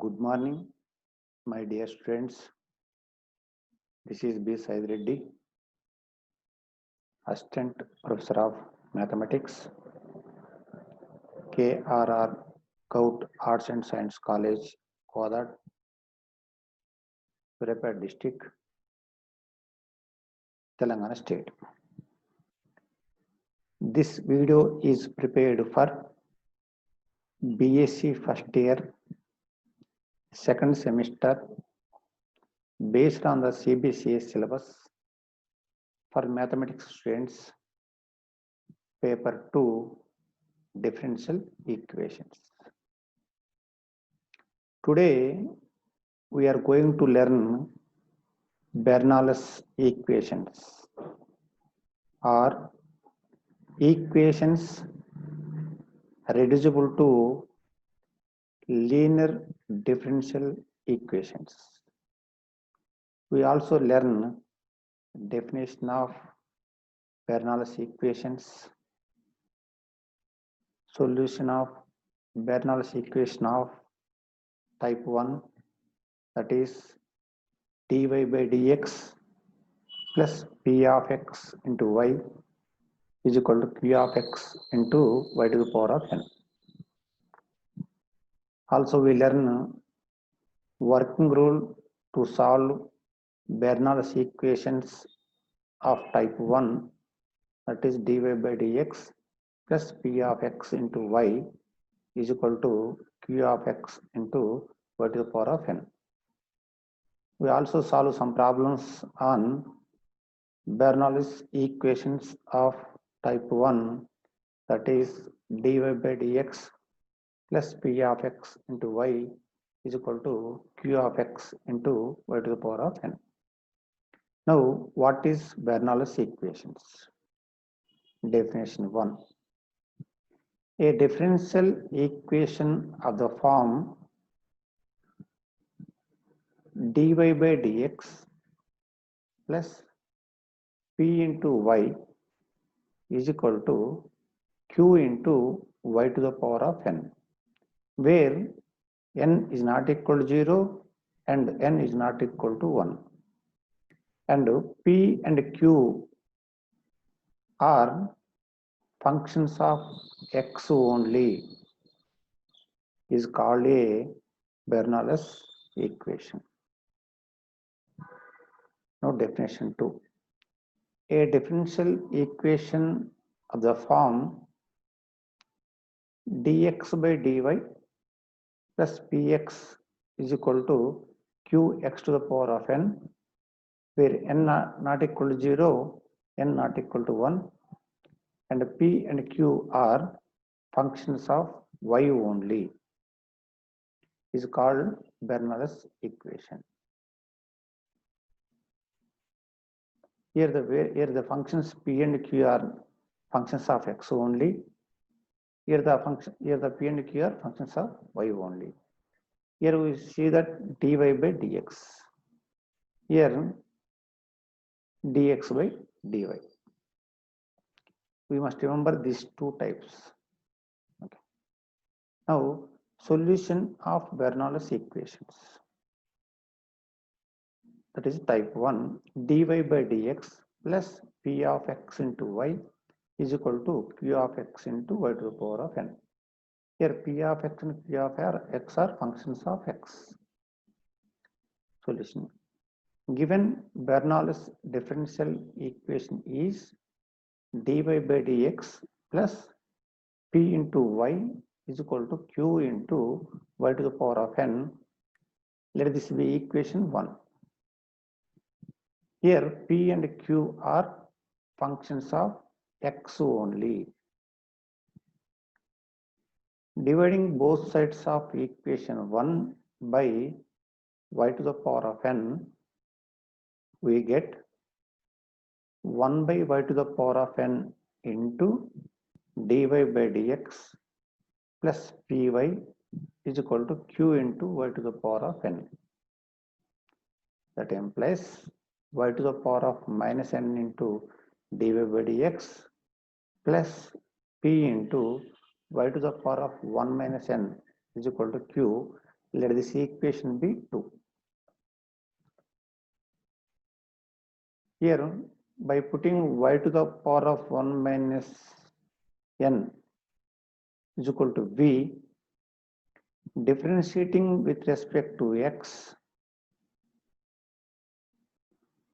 Good morning, my dear students. This is B. Said Reddy, Assistant Professor of Mathematics, KRR Kout Arts and Science College, Kodad, Surapet District, Telangana State. This video is prepared for BSc first year, second semester, based on the CBCS syllabus for mathematics students, paper 2, differential equations. Today we are going to learn Bernoulli's equations or equations reducible to linear differential equations. We also learn definition of Bernoulli's equations, solution of Bernoulli's equation of type 1, that is dy by dx plus p of x into y is equal to q of x into y to the power of n. Also we learn working rule to solve Bernoulli's equations of type 1, that is dy by dx plus p of x into y is equal to q of x into y to the power of n. We also solve some problems on Bernoulli's equations of type 1, that is dy by dx plus p of x into y is equal to q of x into y to the power of n. Now, what is Bernoulli's equations? Definition 1. A differential equation of the form dy by dx plus p into y is equal to q into y to the power of n, where n is not equal to 0 and n is not equal to 1. And p and q are functions of x only is called a Bernoulli's equation. Now definition 2. A differential equation of the form dx by dy plus px is equal to qx to the power of n, where n not equal to 0, n not equal to 1, and p and q are functions of y only is called Bernoulli's equation. Here the functions p and q are functions of x only. Here the p and q are functions of y only. Here we see that dy by dx. Here dx by dy. We must remember these two types. Okay. Now, solution of Bernoulli's equations. That is type 1, dy by dx plus p of x into y is equal to q of x into y to the power of n. Here p of x and q of x are functions of x. Solution. Given Bernoulli's differential equation is dy by dx plus p into y is equal to q into y to the power of n, let this be equation 1. Here p and q are functions of x only. Dividing both sides of equation 1 by y to the power of n, we get 1 by y to the power of n into dy by dx plus py is equal to q into y to the power of n. That implies y to the power of minus n into dy by dx plus p into y to the power of 1 minus n is equal to q Let this equation be 2. Here, by putting y to the power of 1 minus n is equal to v, differentiating with respect to x,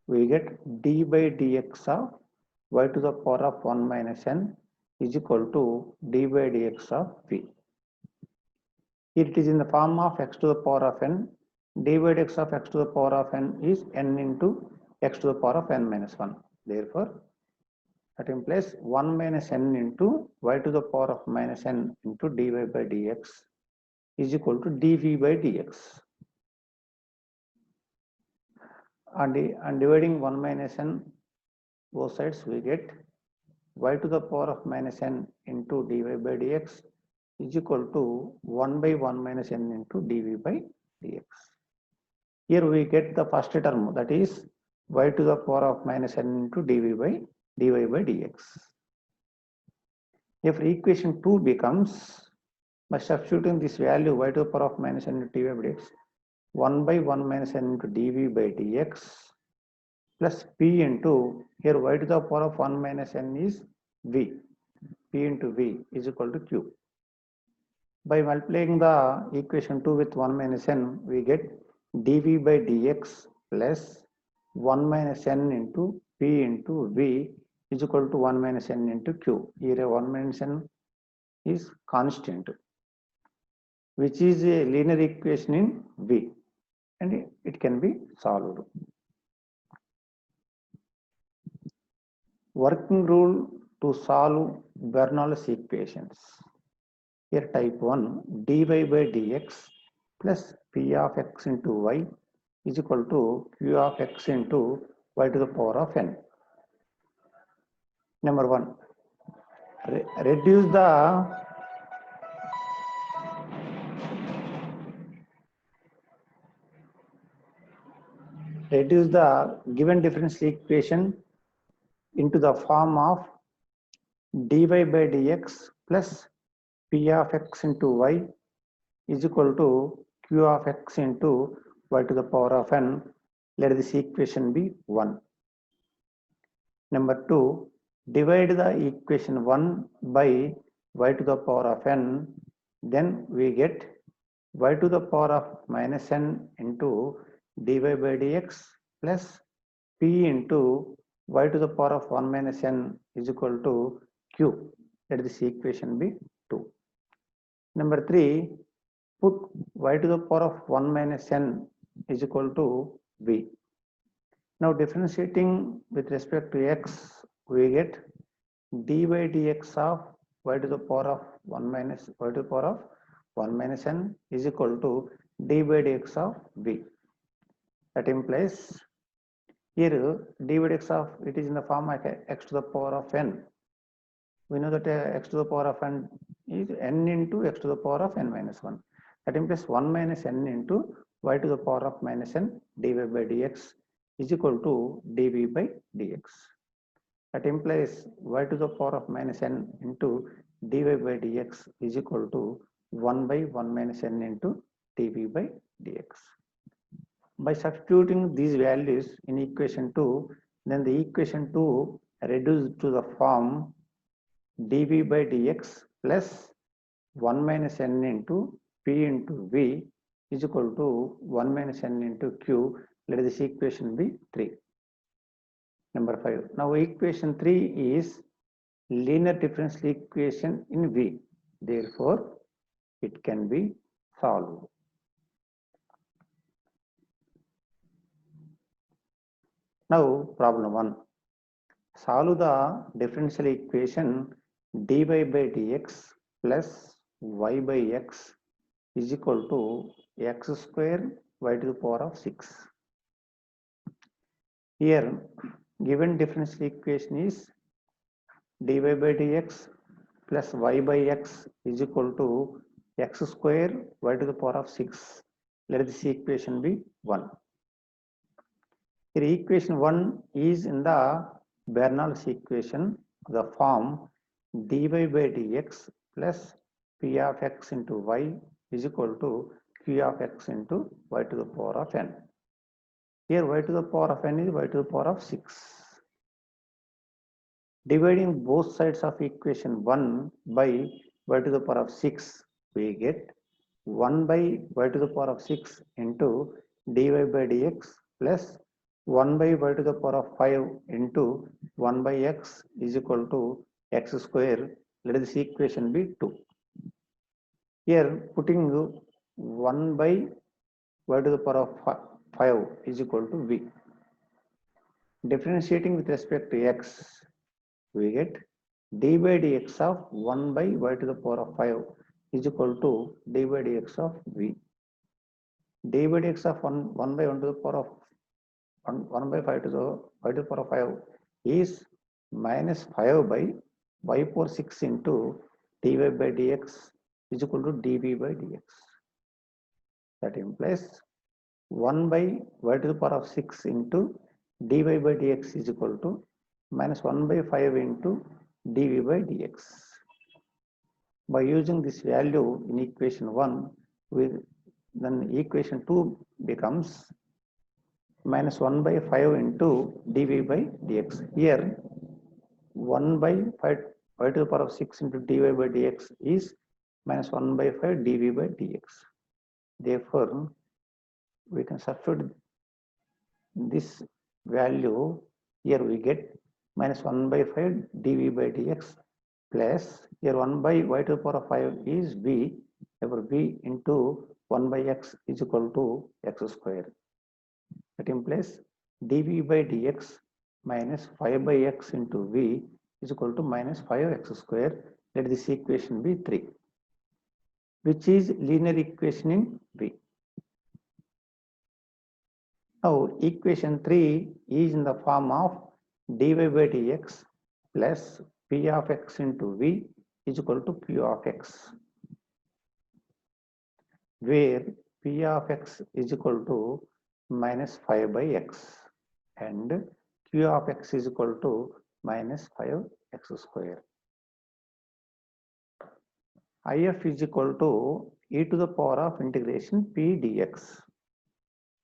we get d by dx of y to the power of 1 minus n is equal to d by dx of v. Here it is in the form of x to the power of n. D by dx of x to the power of n is n into x to the power of n minus 1. Therefore, that implies 1 minus n into y to the power of minus n into dy by dx is equal to dv by dx. And dividing 1 minus n both sides, we get y to the power of minus n into dy by dx is equal to 1 by 1 minus n into dv by dx. Here we get the first term, that is y to the power of minus n into dv by dy by dx. If equation 2 becomes, by substituting this value y to the power of minus n into dv by dx, 1 by 1 minus n into dv by dx plus p into, here y to the power of 1 minus n is v, p into v is equal to q. By multiplying the equation 2 with 1 minus n, we get dv by dx plus 1 minus n into p into v is equal to 1 minus n into q. Here 1 minus n is constant, which is a linear equation in v, and it can be solved. Working rule to solve Bernoulli's equations. Here type 1, dy by dx plus p of x into y is equal to q of x into y to the power of n. Number 1, reduce the given differential equation into the form of dy by dx plus p of x into y is equal to q of x into y to the power of n. Let this equation be 1. Number 2, divide the equation 1 by y to the power of n, then we get y to the power of minus n into dy by dx plus p into y to the power of 1 minus n is equal to q. Let this equation be 2. Number 3, put y to the power of 1 minus n is equal to v. Now differentiating with respect to x, we get d by dx of y to the power of 1 minus y to the power of 1 minus n is equal to d by dx of v. That implies here d by dx of it is in the form of x to the power of n. We know that x to the power of n is n into x to the power of n minus 1. That implies 1 minus n into y to the power of minus n dy by dx is equal to dv by dx. That implies y to the power of minus n into dy by dx is equal to 1 by 1 minus n into dv by dx. By substituting these values in equation 2, then the equation 2 reduced to the form dv by dx plus 1 minus n into p into v is equal to 1 minus n into q. Let this equation be 3. Number 5. Now equation 3 is linear differential equation in v. Therefore, it can be solved. Now problem 1. Solve the differential equation dy by dx plus y by x is equal to x square y to the power of 6. Here given differential equation is dy by dx plus y by x is equal to x square y to the power of 6. Let this equation be 1. Here equation 1 is in the Bernoulli's equation, the form dy by dx plus p of x into y is equal to p of x into y to the power of n. Here y to the power of n is y to the power of 6. Dividing both sides of equation 1 by y to the power of 6, we get 1 by y to the power of 6 into dy by dx plus 1 by y to the power of 5 into 1 by x is equal to x square. Let this equation be 2. Here putting 1 by y to the power of 5 is equal to v. Differentiating with respect to x, we get d by dx of 1 by y to the power of 5 is equal to d by dx of v. D by dx of 1 by 1 to the power of 1 by 5 to the y to the power of 5 is minus 5 by y power 6 into dy by dx is equal to dv by dx. That implies 1 by y to the power of 6 into dy by dx is equal to minus 1 by 5 into dv by dx. By using this value in equation 1, then equation 2 becomes minus 1 by 5 into dv by dx. Here 1 by 5 y to the power of 6 into dy by dx is minus 1 by 5 dv by dx. Therefore, we can substitute this value. Here we get minus 1 by 5 dv by dx plus here 1 by y to the power of 5 is v. Therefore, v into 1 by x is equal to x square. That implies dv by dx minus 5 by x into v is equal to minus 5x square. Let this equation be 3, which is linear equation in v. Now, equation 3 is in the form of dy by dx plus p of x into v is equal to q of x, where p of x is equal to minus 5 by x and q of x is equal to minus 5x square. If is equal to e to the power of integration p dx,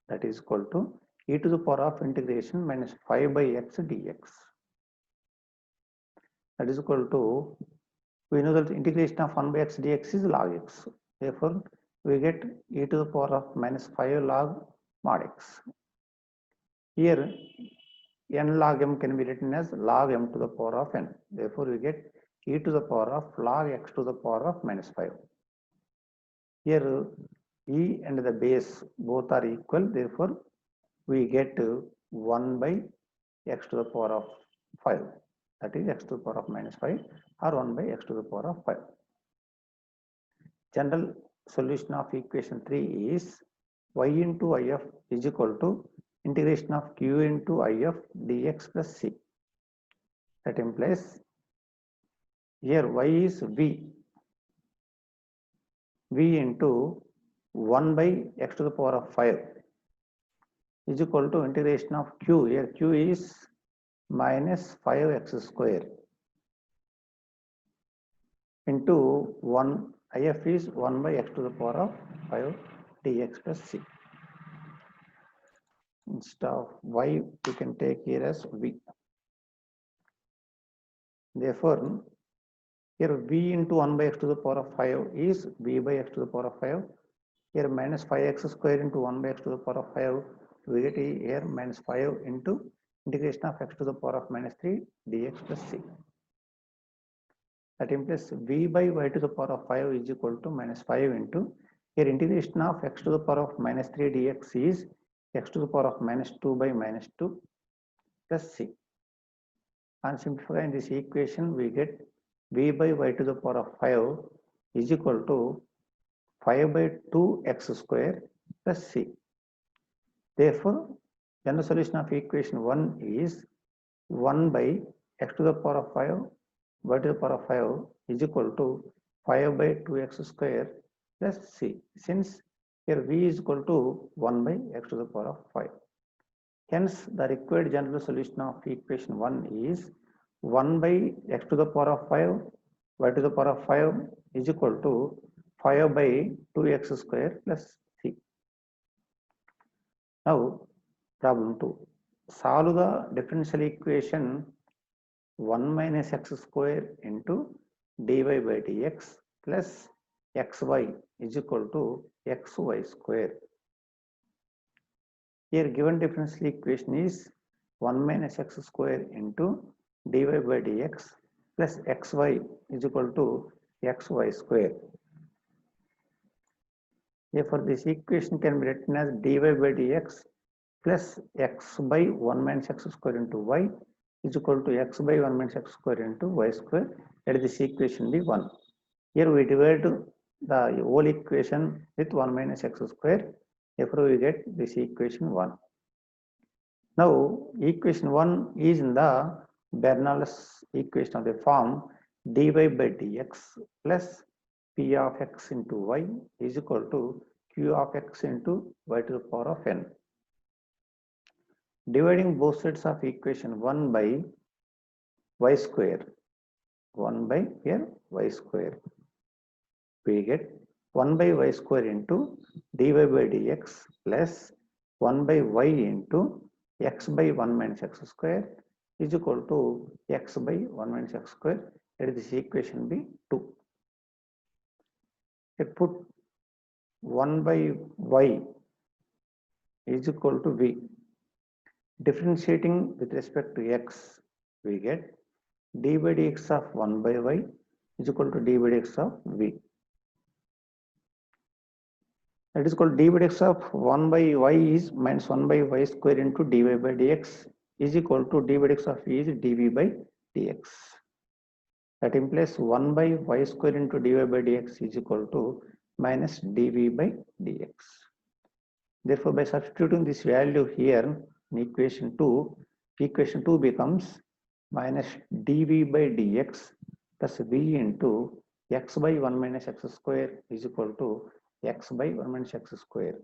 that is equal to e to the power of integration minus 5 by x dx. That is equal to, we know that integration of 1 by x dx is log x. Therefore, we get e to the power of minus 5 log mod x. Here, n log m can be written as log m to the power of n. Therefore, we get e to the power of log x to the power of minus 5. Here, e and the base both are equal. Therefore, we get 1 by x to the power of 5. That is x to the power of minus 5 or 1 by x to the power of 5. General solution of equation 3 is y into if is equal to integration of q into if dx plus c. That implies here y is v into 1 by x to the power of 5 is equal to integration of q. Here q is minus 5x square into 1, if is 1 by x to the power of 5 dx plus c. Instead of y, we can take here as v. Therefore, here v into 1 by x to the power of 5 is v by x to the power of 5. Here minus 5x square into 1 by x to the power of 5, we get here minus 5 into integration of x to the power of minus 3 dx plus c. That implies v by y to the power of 5 is equal to minus 5 into, here integration of x to the power of minus 3 dx is x to the power of minus 2 by minus 2 plus c. On simplifying this equation, we get v by y to the power of 5 is equal to 5 by 2x square plus c. Therefore, general solution of equation 1 is 1 by x to the power of 5 y to the power of 5 is equal to 5 by 2x square plus c. Since here v is equal to 1 by x to the power of 5. Hence, the required general solution of equation 1 is 1 by x to the power of 5 y to the power of 5 is equal to 5 by 2x square plus Now, problem 2. Solve the differential equation 1 minus x square into dy by dx plus xy is equal to xy square. Here given differential equation is 1 minus x square into dy by dx plus xy is equal to xy square. Therefore, this equation can be written as dy by dx plus x by 1 minus x square into y is equal to x by 1 minus x square into y square. Let this equation be 1. Here we divide the whole equation with 1 minus x square. Therefore, we get this equation 1. Now, equation 1 is in the Bernoulli's equation of the form dy by dx plus p of x into y is equal to q of x into y to the power of n. Dividing both sides of equation 1 by y square, 1 by here y square, we get 1 by y square into dy by dx plus 1 by y into x by 1 minus x square is equal to x by 1 minus x square. Let this equation be 2. I put 1 by y is equal to v. Differentiating with respect to x, we get d by dx of 1 by y is equal to d by dx of v. That is called d by dx of 1 by y is minus 1 by y square into dy by dx is equal to d by dx of v is dv by dx. That implies 1 by y square into dy by dx is equal to minus dv by dx. Therefore, by substituting this value here in equation 2 becomes minus dv by dx plus v into x by 1 minus x square is equal to x by 1 minus x square.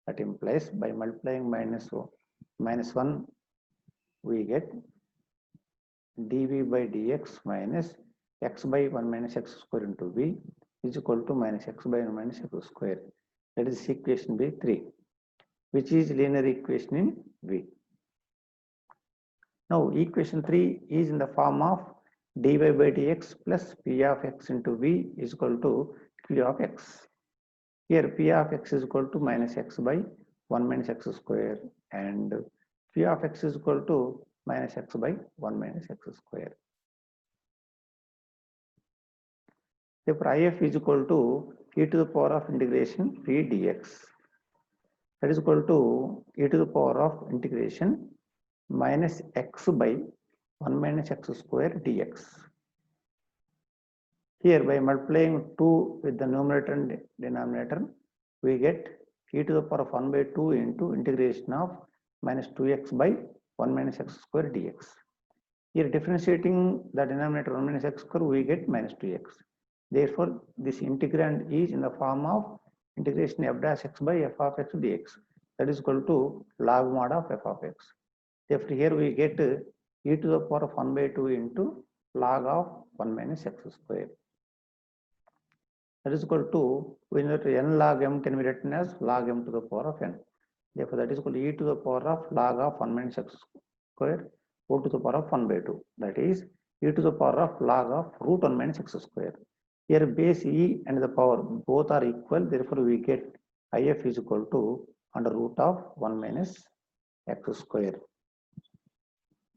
That implies by multiplying minus 1, we get dv by dx minus x by 1 minus x square into v is equal to minus x by 1 minus x square. That is equation by 3, which is linear equation in v. Now, equation 3 is in the form of dy by dx plus p of x into v is equal to q of x. Here p of x is equal to minus x by 1 minus x square and p of x is equal to minus x by 1 minus x square. Therefore, if is equal to e to the power of integration p dx. That is equal to e to the power of integration minus x by 1 minus x square dx. Here by multiplying 2 with the numerator and denominator, we get e to the power of 1 by 2 into integration of minus 2x by 1 minus x square dx. Here differentiating the denominator 1 minus x square, we get minus 2x. Therefore, this integrand is in the form of integration f dash x by f of x dx. That is equal to log mod of f of x. Therefore, here we get e to the power of 1 by 2 into log of 1 minus x square. That is equal to, we know that n log m can be written as log m to the power of n. Therefore, that is equal to e to the power of log of 1 minus x square o to the power of 1 by 2. That is e to the power of log of root 1 minus x square. Here base e and the power both are equal. Therefore, we get if is equal to under root of 1 minus x square.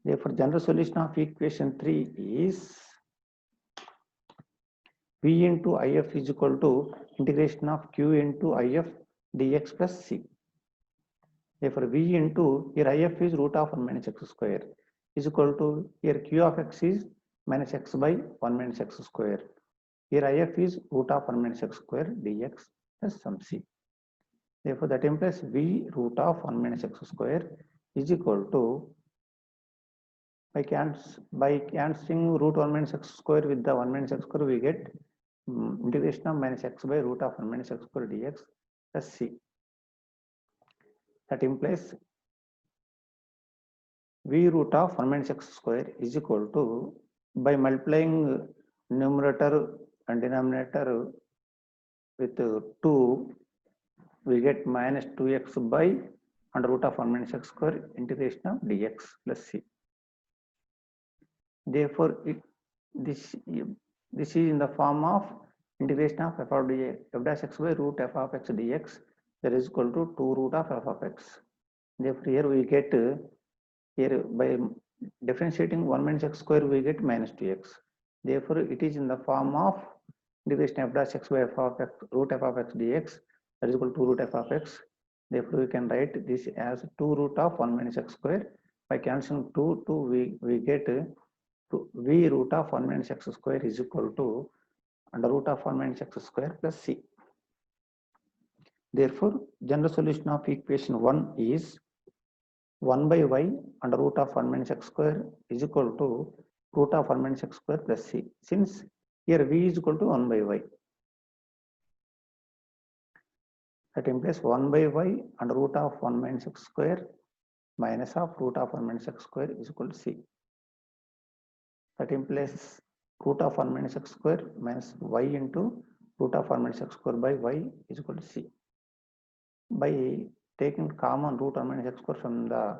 Therefore, general solution of equation 3 is v into if is equal to integration of q into if dx plus c. Therefore, v into here if is root of 1 minus x square is equal to here q of x is minus x by 1 minus x square. Here if is root of 1 minus x square dx plus some c. Therefore, that implies v root of 1 minus x square is equal to, by cancelling root 1 minus x square with the 1 minus x square, we get integration of minus x by root of 1 minus x square dx plus c. That implies v root of 1 minus x square is equal to, by multiplying numerator and denominator with 2, we get minus 2x by under root of 1 minus x square integration of dx plus c. Therefore, this is in the form of integration of f of dx, f dash x by root f of x dx, that is equal to 2 root of f of x. Therefore, here we get, here by differentiating 1 minus x square, we get minus 2x. Therefore, it is in the form of integration f dash x by f of x root f of x dx, that is equal to 2 root f of x. Therefore, we can write this as 2 root of 1 minus x square. By cancelling 2, we get v root of 1 minus x square is equal to under root of 1 minus x square plus c. Therefore, general solution of equation 1 is 1 by y under root of 1 minus x square is equal to root of 1 minus x square plus c. Since here v is equal to 1 by y, that implies 1 by y under root of 1 minus x square minus of root of 1 minus x square is equal to c. That implies root of 1 minus x square minus y into root of 1 minus x square by y is equal to c. By taking common root 1 minus x square from the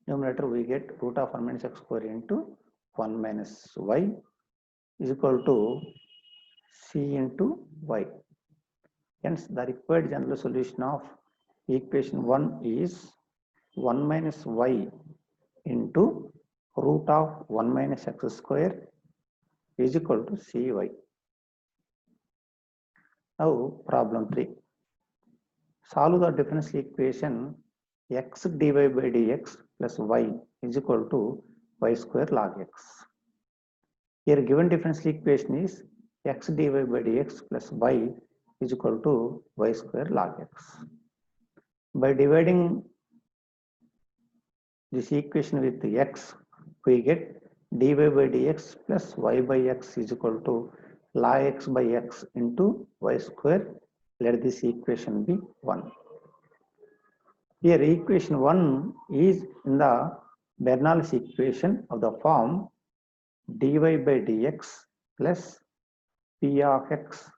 numerator, we get root of 1 minus x square into 1 minus y is equal to c into y. Hence, the required general solution of equation 1 is 1 minus y into root of 1 minus x square is equal to cy. Now, problem 3. Solve the differential equation x dy by dx plus y is equal to y square log x. Here given differential equation is x dy by dx plus y is equal to y square log x. By dividing this equation with x, we get dy by dx plus y by x is equal to log x by x into y square. Let this equation be 1. Here equation 1 is in the Bernoulli's equation of the form dy by dx plus p of x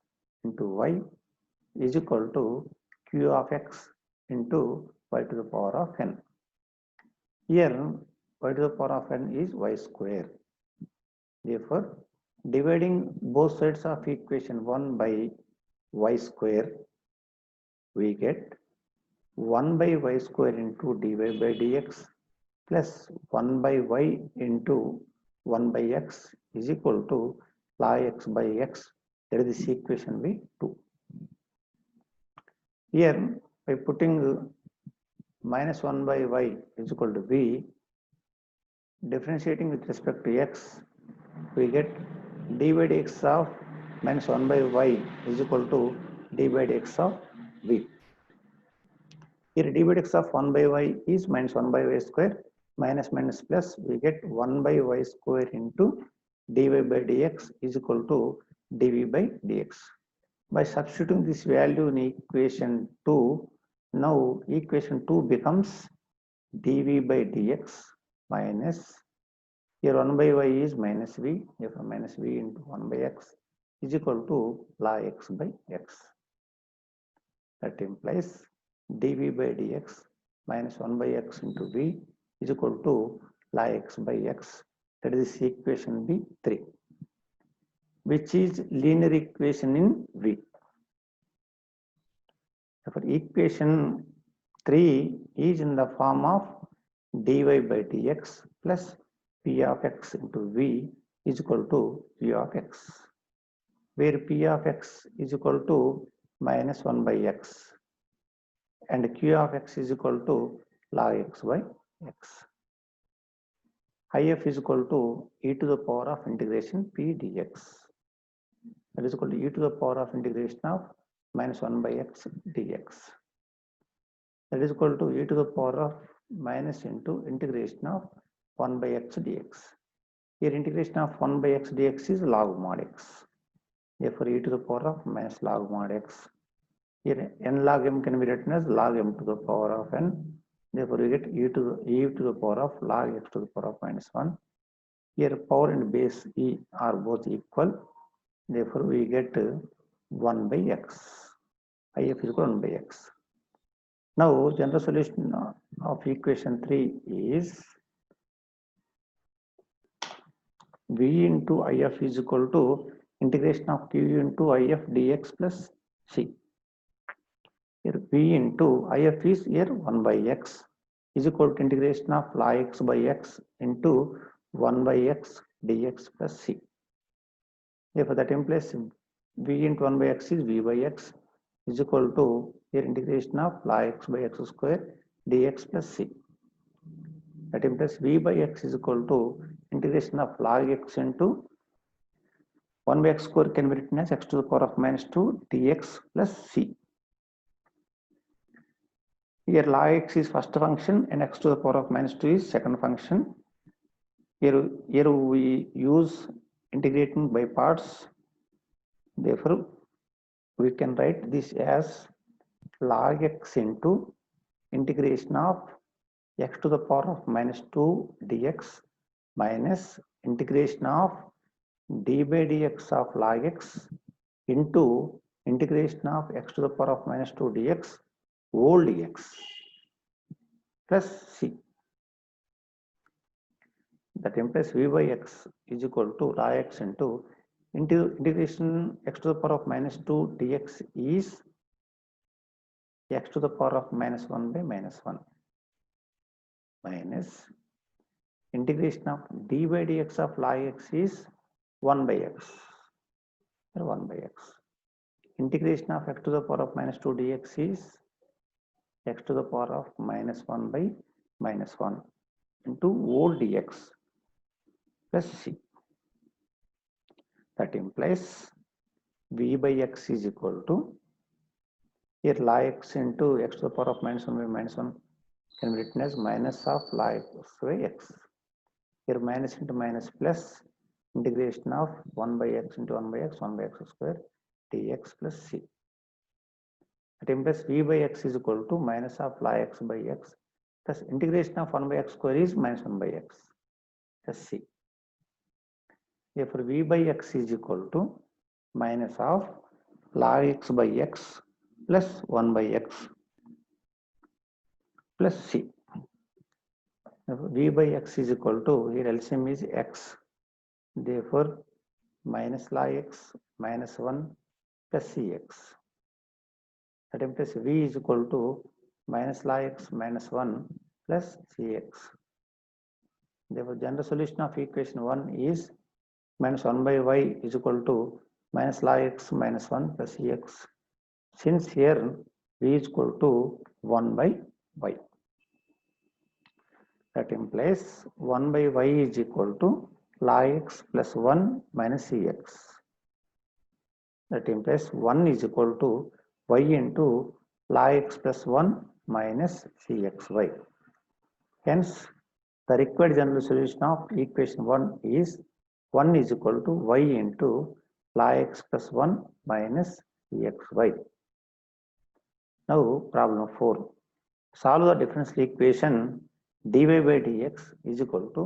into y is equal to q of x into y to the power of n. Here y to the power of n is y square. Therefore, dividing both sides of equation 1 by y square, we get 1 by y square into dy by dx plus 1 by y into 1 by x is equal to log x by x. That is this equation be 2. Here, by putting minus 1 by y is equal to v, differentiating with respect to x, we get d by dx of minus 1 by y is equal to d by dx of v. Here d by dx of 1 by y is minus 1 by y square, minus minus plus, we get 1 by y square into dy by dx is equal to dv by dx. By substituting this value in equation 2, now equation 2 becomes dv by dx minus, here 1 by y is minus v, therefore minus v into 1 by x is equal to log x by x. That implies dv by dx minus 1 by x into v is equal to log x by x. That is equation B 3, which is linear equation in V. Therefore, equation 3 is in the form of dy by dx plus p of x into v is equal to p of x, where p of x is equal to minus 1 by x and q of x is equal to log x by x. If is equal to e to the power of integration p dx, that is equal to e to the power of integration of minus 1 by x dx, that is equal to e to the power of minus into integration of 1 by x dx. Here integration of 1 by x dx is log mod x. Therefore, e to the power of minus log mod x. Here n log m can be written as log m to the power of n. Therefore, we get e to the power of log x to the power of minus 1. Here power and base e are both equal. Therefore, we get 1 by x. If is equal to 1 by x. Now, general solution of equation 3 is V into IF is equal to integration of Q into IF dx plus C. Here V into IF is here 1 by x is equal to integration of log x by x into 1 by x dx plus C. Therefore, that implies V into 1 by x is V by x is equal to here integration of log x by x square dx plus C. That implies V by x is equal to integration of log x into 1 by x square can be written as x to the power of minus 2 dx plus C. Here log x is first function and x to the power of minus 2 is second function. Here we use integrating by parts. Therefore, we can write this as log x into integration of x to the power of minus 2 dx minus integration of d by dx of log x into integration of x to the power of minus 2 dx whole dx plus C. That implies V by x is equal to log x into integration x to the power of minus 2 dx is x to the power of minus 1 by minus 1 minus integration of d by dx of log x is 1 by x. 1 by x. Integration of x to the power of minus 2 dx is x to the power of minus 1 by minus 1 into whole dx plus C. That implies V by x is equal to here log x into x to the power of minus 1 by minus 1 can be written as minus of log x by x. Here minus into minus plus integration of 1 by x into 1 by x square dx plus C. That implies V by x is equal to minus of log x by x plus integration of 1 by x square is minus 1 by x plus C. Therefore, V by x is equal to minus of log x by x plus 1 by x plus C. Therefore, V by x is equal to, here LCM is x. Therefore, minus log x minus 1 plus Cx. That implies V is equal to minus log x minus 1 plus Cx. Therefore, general solution of equation 1 is minus 1 by y is equal to minus log x minus 1 plus Cx. Since here V is equal to 1 by y. That implies 1 by y is equal to log x plus 1 minus Cx. That implies 1 is equal to y into log x plus 1 minus Cxy. Hence, the required general solution of equation 1 is 1 is equal to y into log x plus 1 minus Cxy. Now, problem 4. Solve the differential equation dy by dx is equal to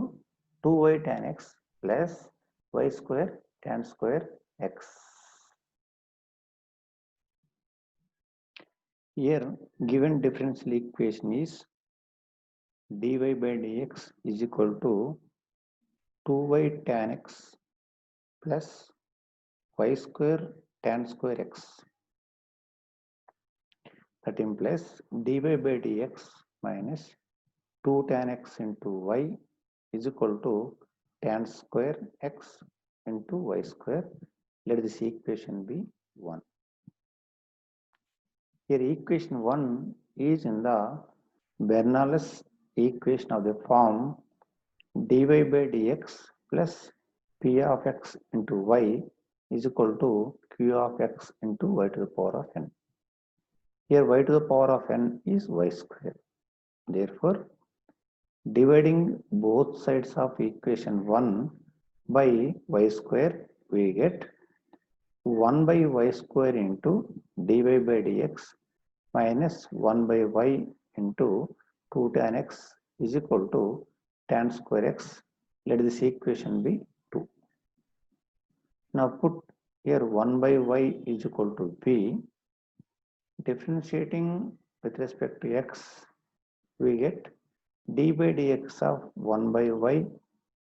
2y tan x plus y square tan square x. Here, given differential equation is dy by dx is equal to 2y tan x plus y square tan square x. That implies dy by dx minus 2 tan x into y is equal to tan square x into y square. Let this equation be 1. Here equation 1 is in the Bernoulli's equation of the form dy by dx plus p of x into y is equal to q of x into y to the power of n. Here y to the power of n is y square. Therefore, dividing both sides of equation 1 by y square, we get 1 by y square into dy by dx minus 1 by y into 2 tan x is equal to tan square x. Let this equation be 2. Now put here 1 by y is equal to b. Differentiating with respect to x, we get d by dx of 1 by y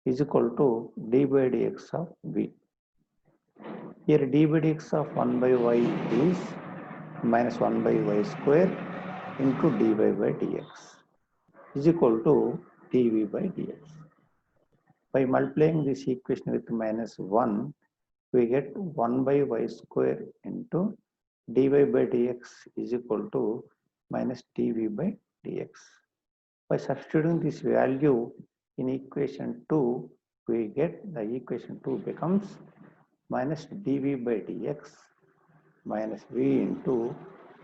is equal to d by dx of v. Here d by dx of 1 by y is minus 1 by y square into dy by dx is equal to dv by dx. By multiplying this equation with minus 1, we get 1 by y square into dy by dx is equal to minus dv by dx. By substituting this value in equation 2, we get the equation 2 becomes minus dv by dx minus v into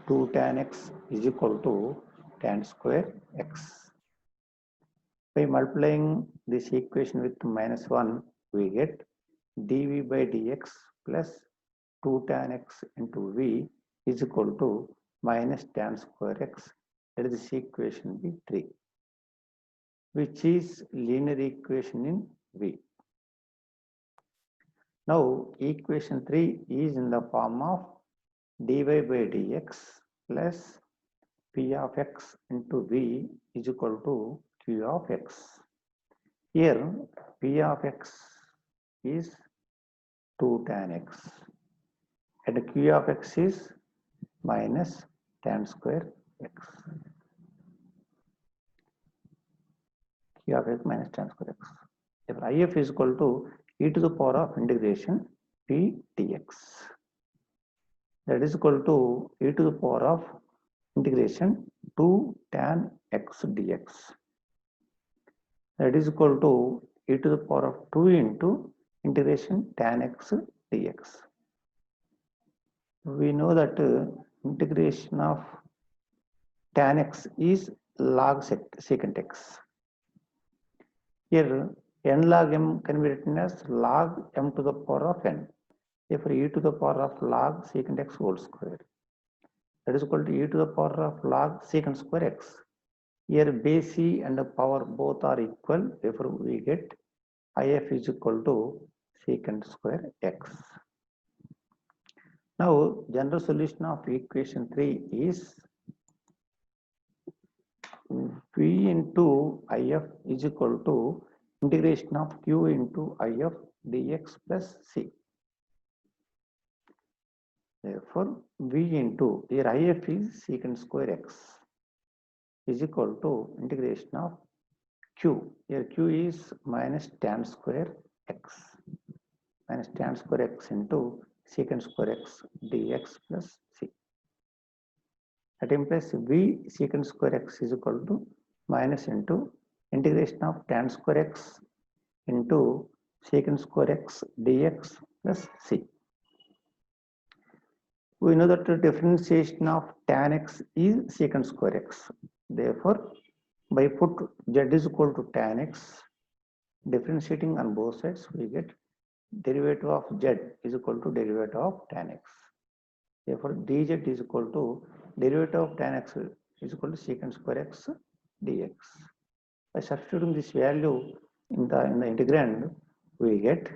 2 tan x is equal to tan square x. By multiplying this equation with minus 1, we get dv by dx plus 2 tan x into v is equal to minus tan square x. That is this equation be 3, which is linear equation in v. Now equation 3 is in the form of dy by dx plus p of x into v is equal to q of x. Here p of x is 2 tan x and q of x is minus tan square x. Q of x minus tan square x. Therefore, if is equal to e to the power of integration p dx. That is equal to e to the power of integration 2 tan x dx. That is equal to e to the power of 2 into integration tan x dx. We know that integration of tan x is log secant x. Here n log m can be written as log m to the power of n. Therefore, e to the power of log secant x whole square. That is equal to e to the power of log secant square x. Here base c and the power both are equal. Therefore, we get if is equal to secant square x. Now, general solution of equation 3 is v into if is equal to integration of q into if dx plus c. Therefore, v into here if is secant square x is equal to integration of q. Here q is minus tan square x minus tan square x into secant square x dx plus c. That implies v secant square x is equal to minus into integration of tan square x into secant square x dx plus c. We know that the differentiation of tan x is secant square x. Therefore, by put z is equal to tan x, differentiating on both sides, we get derivative of z is equal to derivative of tan x. Therefore, dz is equal to derivative of tan x is equal to secant square x dx. By substituting this value in the integrand, we get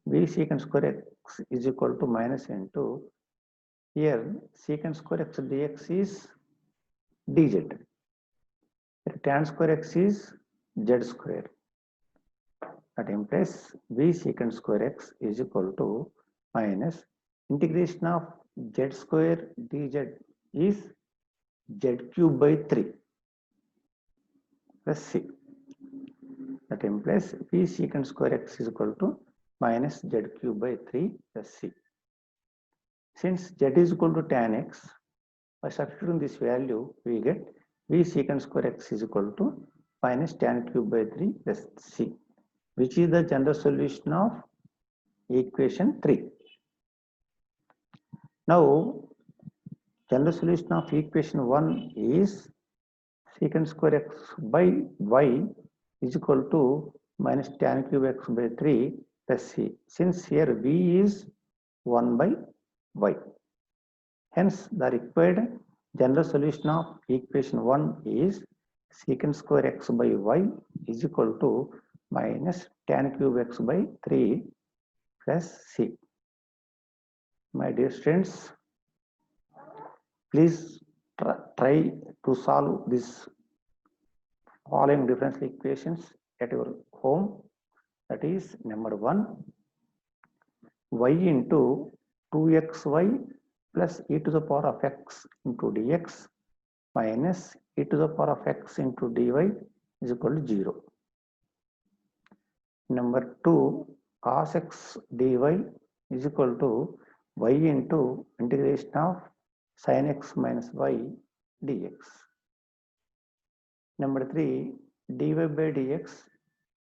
v secant square x is equal to minus into here secant square x dx is dz. Tan square x is z square. That implies v secant square x is equal to minus integration of z square dz is z cube by 3 plus c. That implies v secant square x is equal to minus z cube by 3 plus c. Since z is equal to tan x, by substituting this value, we get v secant square x is equal to minus tan cube by 3 plus c, which is the general solution of equation 3. Now, general solution of equation 1 is secant square x by y is equal to minus tan cube x by 3 plus c. Since here v is 1 by y. Hence, the required general solution of equation 1 is secant square x by y is equal to minus tan cube x by 3 plus c. My dear students, please try to solve this following differential equations at your home. That is number 1, y into 2xy plus e to the power of x into dx minus e to the power of x into dy is equal to 0. Number 2, cos x dy is equal to y into integration of sin x minus y dx. Number 3, dy by dx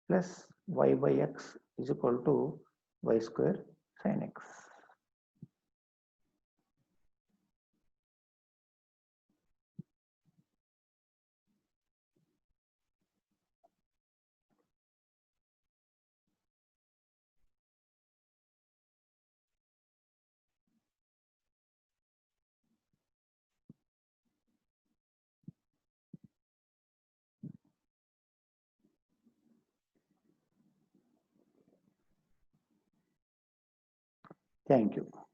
plus y by x is equal to y square sin x. Thank you.